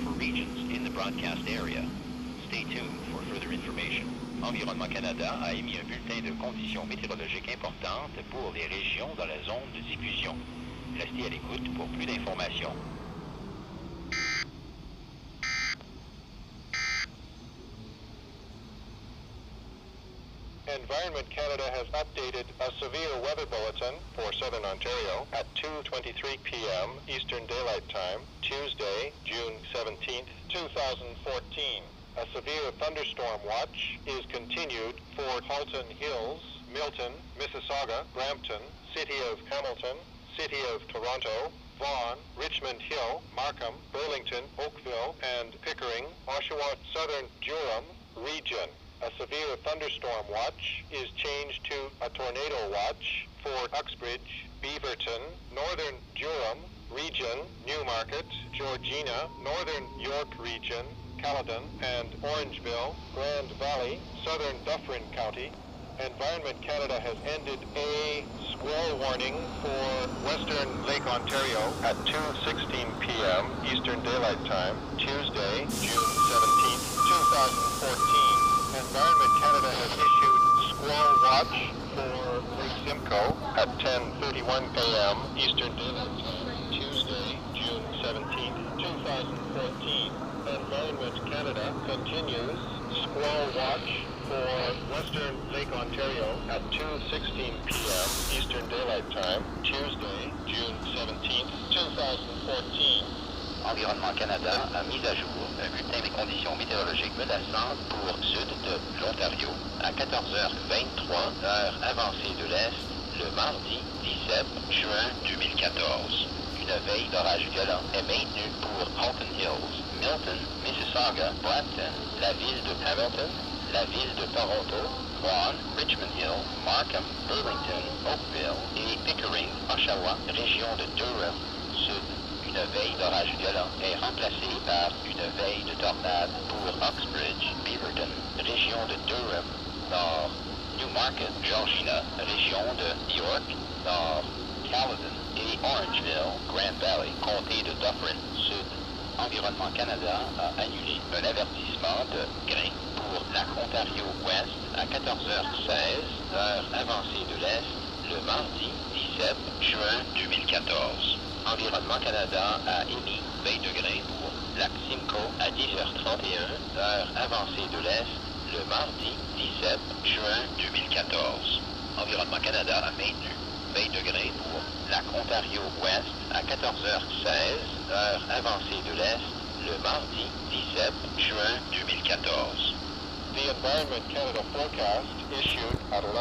for regions in the broadcast area. Stay tuned for further information. Environnement Canada a émis un bulletin de conditions météorologiques importantes pour les régions dans la zone de diffusion. Restez à l'écoute pour plus d'informations. Environment Canada has updated a severe weather bulletin for Southern Ontario at 2:23 p.m. Eastern Daylight Time, Tuesday, June 17th, 2014. A severe thunderstorm watch is continued for Halton Hills, Milton, Mississauga, Brampton, City of Hamilton, City of Toronto, Vaughan, Richmond Hill, Markham, Burlington, Oakville, and Pickering, Oshawa, Southern Durham region. A severe thunderstorm watch is changed to a tornado watch for Uxbridge, Beaverton, Northern Durham region, Newmarket, Georgina, Northern York region, Caledon, and Orangeville, Grand Valley, Southern Dufferin County. Environment Canada has ended a squall warning for Western Lake Ontario at 2:16 p.m. Eastern Daylight Time, Tuesday, June 17th, 2014. Environment Canada has issued squall watch for Lake Simcoe at 10:31 a.m. Eastern Daylight Time, Tuesday, June 17th, 2014. Environment Canada continues squall watch for Western Lake Ontario at 2:16 p.m. Eastern Daylight Time, Tuesday, June 17th, 2014. Environnement Canada a mis à jour un bulletin des conditions météorologiques menaçantes pour sud de l'Ontario à 14h23, heure avancée de l'Est, le mardi 17 juin 2014. Une veille d'orage violent est maintenue pour Halton Hills, Milton, Mississauga, Brampton, la ville de Hamilton, la ville de Toronto, Vaughan, Richmond Hill, Markham, Burlington, Oakville et Pickering, Oshawa, région de Durham, sud. Une veille d'orage violent est remplacée par une veille de tornade pour Uxbridge, Beaverton, région de Durham, nord. Newmarket, Georgina, région de York, nord. Caledon et Orangeville, Grand Valley, comté de Dufferin, sud. Environnement Canada a annulé un avertissement de grain pour lac Ontario-Ouest à 14h16, heure avancée de l'Est, le mardi 17 juin 2014. Environnement Canada a émis veille de grain pour lac Simcoe à 10h31, heure avancée de l'Est, le mardi 17 juin 2014. Environnement Canada a maintenu veille de grain pour lac Ontario-Ouest à 14h16, heure avancée de l'Est, le mardi 17 juin 2014. The Environment Canada forecast issued at 11